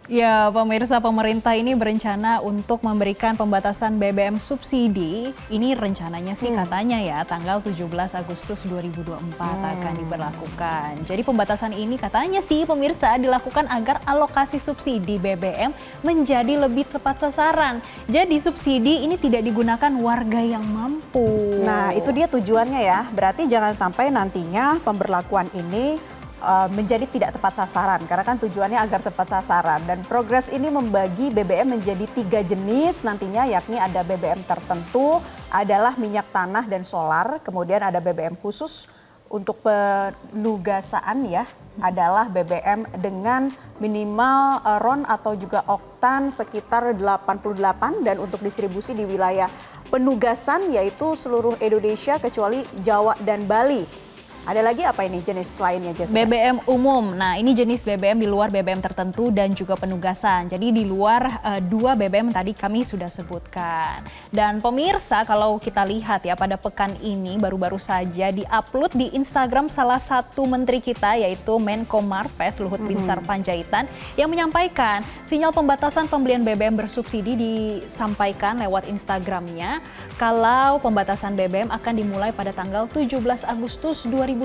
Ya, pemirsa, pemerintah ini berencana untuk memberikan pembatasan BBM subsidi. Ini rencananya sih katanya ya tanggal 17 Agustus 2024 akan diberlakukan. Jadi pembatasan ini katanya sih pemirsa dilakukan agar alokasi subsidi BBM menjadi lebih tepat sasaran. Jadi subsidi ini tidak digunakan warga yang mampu. Nah, itu dia tujuannya ya. Berarti jangan sampai nantinya pemberlakuan ini menjadi tidak tepat sasaran, karena kan tujuannya agar tepat sasaran. Dan progres ini membagi BBM menjadi 3 jenis nantinya, yakni ada BBM tertentu adalah minyak tanah dan solar, kemudian ada BBM khusus untuk penugasaan ya, adalah BBM dengan minimal RON atau juga oktan sekitar 88, dan untuk distribusi di wilayah penugasan yaitu seluruh Indonesia kecuali Jawa dan Bali. Ada lagi apa ini jenis lainnya, Jessica? BBM umum. Nah, ini jenis BBM di luar BBM tertentu dan juga penugasan. Jadi di luar 2 BBM tadi kami sudah sebutkan. Dan pemirsa, kalau kita lihat ya pada pekan ini baru-baru saja diupload di Instagram salah satu menteri kita yaitu Menko Marves Luhut Binsar Panjaitan yang menyampaikan sinyal pembatasan pembelian BBM bersubsidi disampaikan lewat Instagramnya kalau pembatasan BBM akan dimulai pada tanggal 17 Agustus 2024.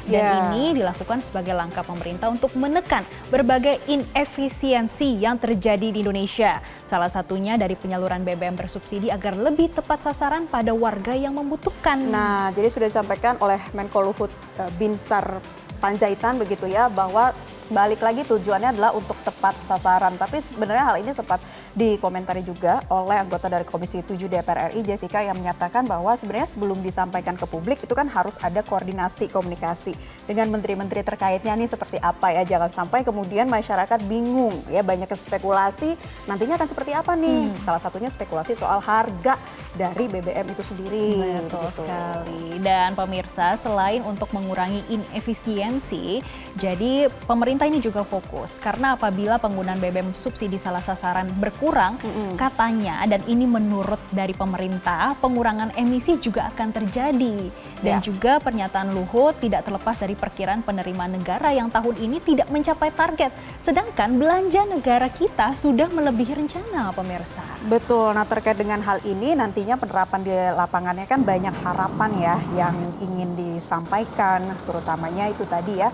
Dan ini dilakukan sebagai langkah pemerintah untuk menekan berbagai inefisiensi yang terjadi di Indonesia. Salah satunya dari penyaluran BBM bersubsidi agar lebih tepat sasaran pada warga yang membutuhkan. Nah, jadi sudah disampaikan oleh Menko Luhut Binsar Panjaitan begitu ya, bahwa balik lagi tujuannya adalah untuk tepat sasaran. Tapi sebenarnya hal ini sempat dikomentari juga oleh anggota dari Komisi 7 DPR RI, Jessica, yang menyatakan bahwa sebenarnya sebelum disampaikan ke publik itu kan harus ada koordinasi komunikasi dengan menteri-menteri terkaitnya nih seperti apa ya. Jangan sampai kemudian masyarakat bingung ya, banyak spekulasi nantinya akan seperti apa nih. Salah satunya spekulasi soal harga dari BBM itu sendiri. Betul sekali. Dan pemirsa, selain untuk mengurangi inefisiensi, jadi pemerintah ini juga fokus karena apabila penggunaan BBM subsidi salah sasaran berkurang, katanya, dan ini menurut dari pemerintah, pengurangan emisi juga akan terjadi. Dan juga pernyataan Luhut tidak terlepas dari perkiraan penerimaan negara yang tahun ini tidak mencapai target. Sedangkan belanja negara kita sudah melebihi rencana, pemirsa. Betul, nah terkait dengan hal ini nantinya penerapan di lapangannya kan banyak harapan ya yang ingin disampaikan, terutamanya itu tadi ya,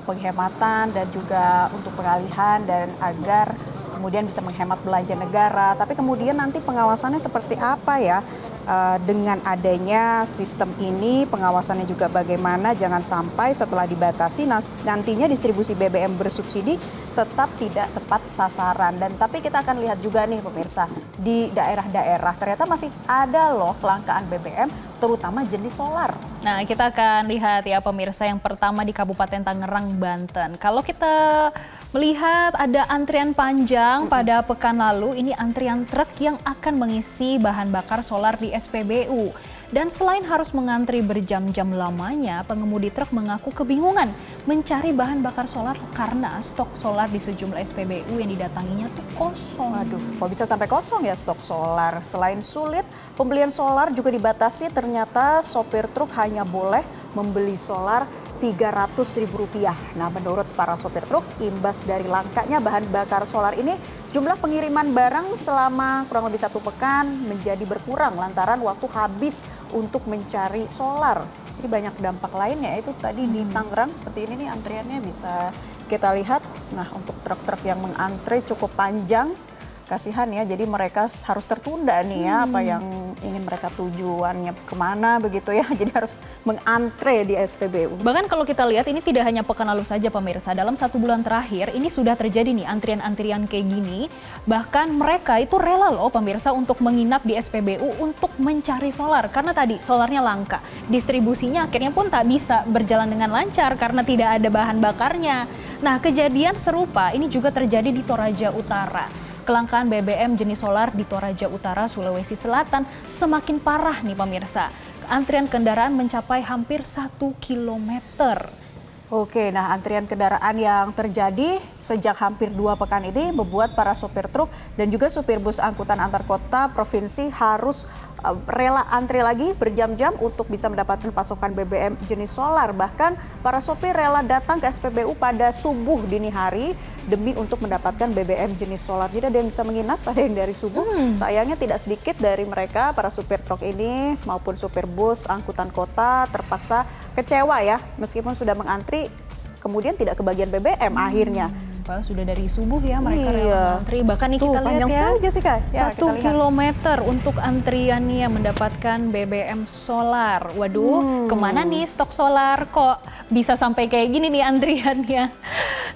penghematan dan juga untuk pengalihan dan agar kemudian bisa menghemat belanja negara. Tapi kemudian nanti pengawasannya seperti apa ya? Dengan adanya sistem ini, pengawasannya juga bagaimana, jangan sampai setelah dibatasi nantinya distribusi BBM bersubsidi tetap tidak tepat sasaran. Dan tapi kita akan lihat juga nih pemirsa, di daerah-daerah ternyata masih ada loh kelangkaan BBM, terutama jenis solar. Nah, kita akan lihat ya pemirsa, yang pertama di Kabupaten Tangerang, Banten. Kalau kita melihat ada antrian panjang pada pekan lalu, ini antrian truk yang akan mengisi bahan bakar solar di SPBU. Dan selain harus mengantri berjam-jam lamanya, pengemudi truk mengaku kebingungan mencari bahan bakar solar karena stok solar di sejumlah SPBU yang didatanginya tuh kosong. Waduh, kok bisa sampai kosong ya stok solar? Selain sulit, pembelian solar juga dibatasi. Ternyata sopir truk hanya boleh membeli solar Rp300.000. Nah, menurut para sopir truk, imbas dari langkanya bahan bakar solar ini, jumlah pengiriman barang selama kurang lebih 1 pekan menjadi berkurang lantaran waktu habis untuk mencari solar. Jadi banyak dampak lainnya, itu tadi di Tangerang seperti ini nih antriannya bisa kita lihat. Nah, untuk truk-truk yang mengantre cukup panjang, kasihan ya, jadi mereka harus tertunda nih ya, apa yang ingin mereka tujuannya kemana begitu ya, jadi harus mengantre di SPBU. Bahkan kalau kita lihat ini tidak hanya pekan lalu saja pemirsa, dalam 1 bulan terakhir ini sudah terjadi nih antrian-antrian kayak gini. Bahkan mereka itu rela loh pemirsa untuk menginap di SPBU untuk mencari solar, karena tadi solarnya langka. Distribusinya akhirnya pun tak bisa berjalan dengan lancar karena tidak ada bahan bakarnya. Nah, kejadian serupa ini juga terjadi di Toraja Utara. Kelangkaan BBM jenis solar di Toraja Utara, Sulawesi Selatan semakin parah nih pemirsa. Antrian kendaraan mencapai hampir 1 kilometer. Oke, nah antrian kendaraan yang terjadi sejak hampir 2 pekan ini membuat para sopir truk dan juga supir bus angkutan antar kota provinsi harus rela antri lagi berjam-jam untuk bisa mendapatkan pasokan BBM jenis solar. Bahkan para sopir rela datang ke SPBU pada subuh dini hari demi untuk mendapatkan BBM jenis solar. Jadi ada yang bisa menginap, ada yang dari subuh. Sayangnya tidak sedikit dari mereka, para supir truk ini maupun supir bus, angkutan kota terpaksa kecewa ya. Meskipun sudah mengantri, kemudian tidak kebagian BBM akhirnya. Padahal sudah dari subuh ya mereka Iya. rela antri. Bahkan nih kita lihat panjang ya, sekali Jessica. Ya, 1 kita lihat. kilometer untuk antriannya mendapatkan BBM solar. Waduh, kemana nih stok solar? Kok bisa sampai kayak gini nih antriannya?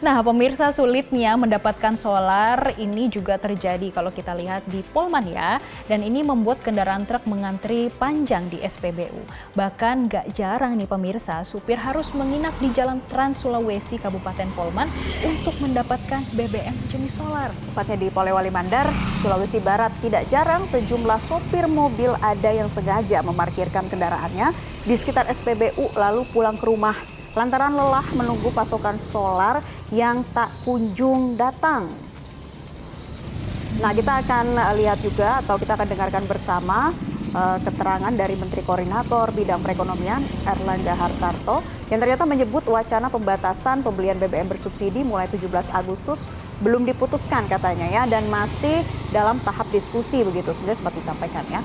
Nah, pemirsa, sulitnya mendapatkan solar ini juga terjadi kalau kita lihat di Polman ya. Dan ini membuat kendaraan truk mengantri panjang di SPBU. Bahkan gak jarang nih pemirsa, supir harus menginap di Jalan Trans Sulawesi Kabupaten Polman untuk mendapatkan BBM jenis solar. Tepatnya di Polewali Mandar, Sulawesi Barat, tidak jarang sejumlah sopir mobil ada yang sengaja memarkirkan kendaraannya di sekitar SPBU lalu pulang ke rumah lantaran lelah menunggu pasokan solar yang tak kunjung datang. Nah, kita akan lihat juga atau kita akan dengarkan bersama keterangan dari Menteri Koordinator Bidang Perekonomian Erlangga Hartarto yang ternyata menyebut wacana pembatasan pembelian BBM bersubsidi mulai 17 Agustus belum diputuskan katanya ya, dan masih dalam tahap diskusi begitu, sebenarnya sempat disampaikan ya.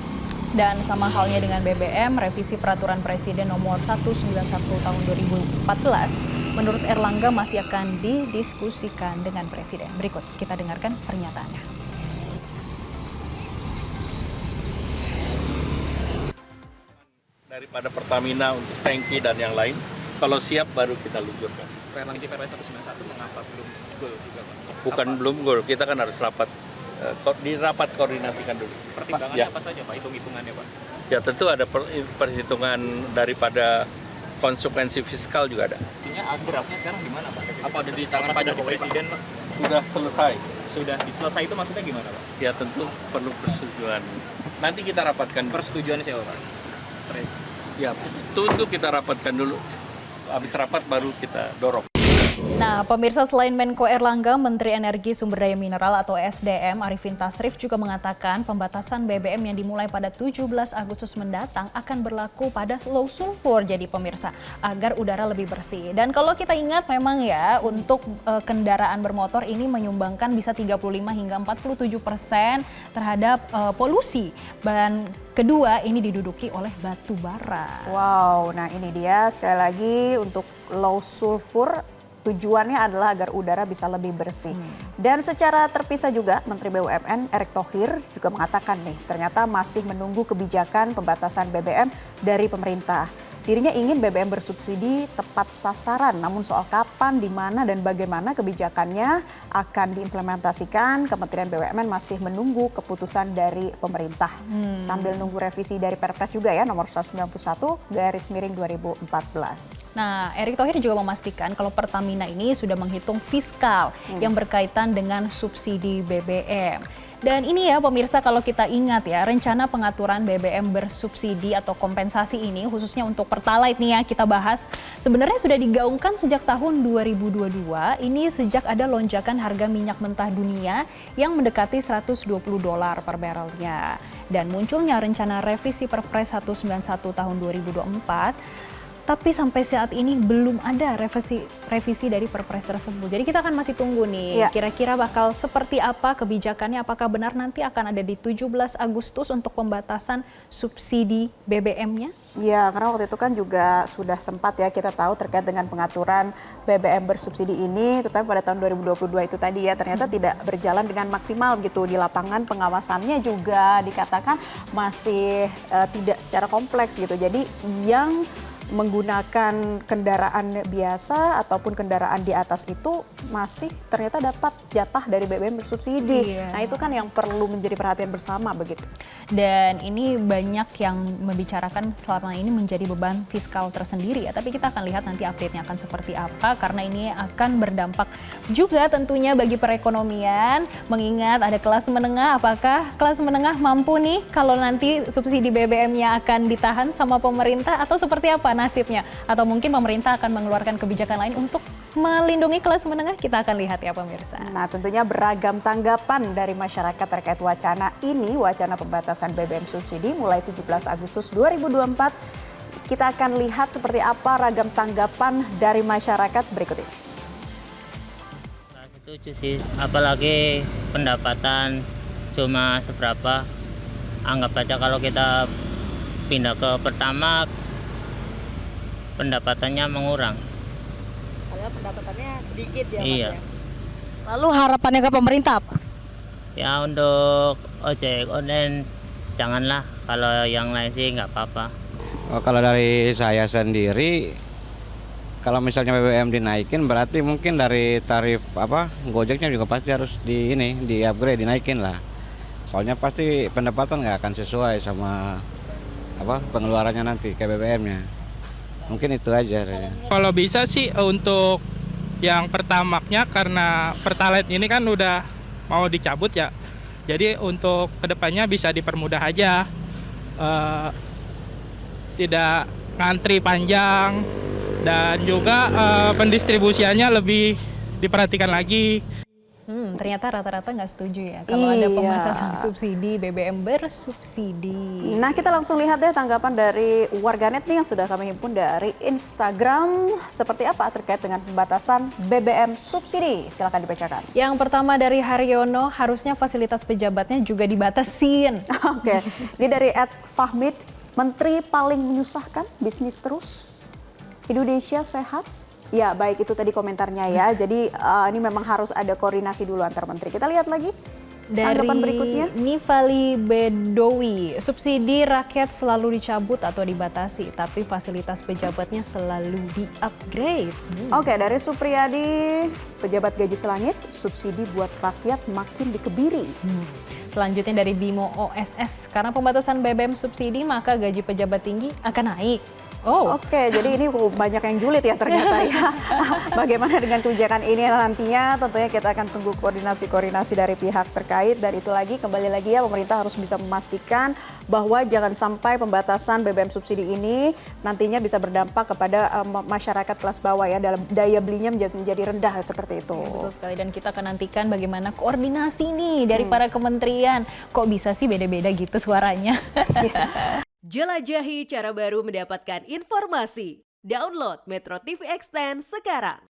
Dan sama halnya dengan BBM, revisi Peraturan Presiden Nomor 191 Tahun 2014, menurut Erlangga masih akan didiskusikan dengan Presiden. Berikut kita dengarkan pernyataannya. Daripada Pertamina untuk tangki dan yang lain, kalau siap baru kita luncurkan. Revisi PP 191 mengapa belum goal juga Pak? Bukan belum gol, kita kan harus rapat koordinasikan dulu. Pertimbangannya Ya. apa saja Pak, hitung-hitungannya Pak? Ya tentu ada perhitungan daripada konsekuensi fiskal juga ada. Artinya draftnya sekarang di mana Pak? Apa ada di tangan Pak Presiden Pak? Sudah selesai. Sudah selesai itu maksudnya gimana Pak? Ya tentu perlu persetujuan. Nanti kita rapatkan. Persetujuan siapa Pak? Ya tentu kita rapatkan dulu. Habis rapat baru kita dorong. Nah, pemirsa, selain Menko Erlangga, Menteri Energi Sumber Daya Mineral atau SDM Arifin Tasrif juga mengatakan pembatasan BBM yang dimulai pada 17 Agustus mendatang akan berlaku pada low sulfur, jadi pemirsa, agar udara lebih bersih. Dan kalau kita ingat memang ya, untuk kendaraan bermotor ini menyumbangkan bisa 35 hingga 47% terhadap polusi. Dan kedua, ini diduduki oleh batu bara. Wow, nah ini dia sekali lagi untuk low sulfur tujuannya adalah agar udara bisa lebih bersih. Dan secara terpisah juga Menteri BUMN Erick Thohir juga mengatakan nih, ternyata masih menunggu kebijakan pembatasan BBM dari pemerintah. Dirinya ingin BBM bersubsidi tepat sasaran, namun soal kapan, di mana, dan bagaimana kebijakannya akan diimplementasikan, Kementerian BUMN masih menunggu keputusan dari pemerintah. Sambil nunggu revisi dari Perpres juga ya, nomor 191/2014. Nah, Erick Thohir juga memastikan kalau Pertamina ini sudah menghitung fiskal yang berkaitan dengan subsidi BBM. Dan ini ya pemirsa, kalau kita ingat ya, rencana pengaturan BBM bersubsidi atau kompensasi ini khususnya untuk Pertalite nih ya kita bahas, sebenarnya sudah digaungkan sejak tahun 2022, ini sejak ada lonjakan harga minyak mentah dunia yang mendekati $120 per barrelnya. Dan munculnya rencana revisi Perpres 191 tahun 2024, tapi sampai saat ini belum ada revisi dari Perpres tersebut. Jadi kita akan masih tunggu nih, kira-kira bakal seperti apa kebijakannya, apakah benar nanti akan ada di 17 Agustus untuk pembatasan subsidi BBM-nya? Ya, karena waktu itu kan juga sudah sempat ya kita tahu terkait dengan pengaturan BBM bersubsidi ini, terutama pada tahun 2022 itu tadi ya, ternyata tidak berjalan dengan maksimal gitu di lapangan, pengawasannya juga dikatakan masih tidak secara kompleks gitu. Jadi yang menggunakan kendaraan biasa ataupun kendaraan di atas itu masih ternyata dapat jatah dari BBM bersubsidi. Nah itu kan yang perlu menjadi perhatian bersama begitu. Dan ini banyak yang membicarakan selama ini menjadi beban fiskal tersendiri ya. Tapi kita akan lihat nanti update-nya akan seperti apa, karena ini akan berdampak juga tentunya bagi perekonomian. Mengingat ada kelas menengah, apakah kelas menengah mampu nih kalau nanti subsidi BBM-nya akan ditahan sama pemerintah atau seperti apa nasibnya? Atau mungkin pemerintah akan mengeluarkan kebijakan lain untuk melindungi kelas menengah? Kita akan lihat ya pemirsa. Nah, tentunya beragam tanggapan dari masyarakat terkait wacana ini, wacana pembatasan BBM subsidi mulai 17 Agustus 2024. Kita akan lihat seperti apa ragam tanggapan dari masyarakat berikut ini. Nggak setuju sih, apalagi pendapatan cuma seberapa. Anggap aja kalau kita pindah ke Pertamax, pendapatannya mengurang. Padahal pendapatannya sedikit ya Mas Iya. ya. Lalu harapannya ke pemerintah apa? Ya untuk ojek online janganlah, kalau yang lain sih nggak apa-apa. Oh, kalau dari saya sendiri, kalau misalnya BBM dinaikin berarti mungkin dari tarif Gojeknya juga pasti harus di upgrade, dinaikin lah. Soalnya pasti pendapatan nggak akan sesuai sama pengeluarannya nanti ke BBM-nya. Mungkin itu aja. Kalau bisa sih untuk yang Pertamax-nya, karena Pertalite ini kan udah mau dicabut ya. Jadi untuk kedepannya bisa dipermudah aja. Tidak ngantri panjang dan juga pendistribusiannya lebih diperhatikan lagi. Ternyata rata-rata nggak setuju ya kalau ada Iya. pembatasan subsidi BBM bersubsidi. Nah, kita langsung lihat deh tanggapan dari warganet nih yang sudah kami himpun dari Instagram. Seperti apa terkait dengan pembatasan BBM subsidi? Silakan dibacakan. Yang pertama dari Haryono, harusnya fasilitas pejabatnya juga dibatasin. Oke, ini dari @fahmid, menteri paling menyusahkan, bisnis terus, Indonesia sehat. Ya, baik, itu tadi komentarnya ya. Jadi ini memang harus ada koordinasi dulu antar menteri. Kita lihat lagi tanggapan berikutnya. Nifali Bedowi, subsidi rakyat selalu dicabut atau dibatasi, tapi fasilitas pejabatnya selalu di-upgrade. Oke, dari Supriyadi, pejabat gaji selangit, subsidi buat rakyat makin dikebiri. Selanjutnya dari Bimo OSS, karena pembatasan BBM subsidi maka gaji pejabat tinggi akan naik. Oh, Oke, jadi ini banyak yang julid ya ternyata ya. Bagaimana dengan kebijakan ini nantinya, tentunya kita akan tunggu koordinasi-koordinasi dari pihak terkait. Dan itu lagi, kembali lagi ya, pemerintah harus bisa memastikan bahwa jangan sampai pembatasan BBM subsidi ini nantinya bisa berdampak kepada masyarakat kelas bawah ya, dalam daya belinya menjadi rendah seperti itu. betul sekali, dan kita akan nantikan bagaimana koordinasi nih dari para kementerian. Kok bisa sih beda-beda gitu suaranya? Jelajahi cara baru mendapatkan informasi. Download Metro TV Extend sekarang.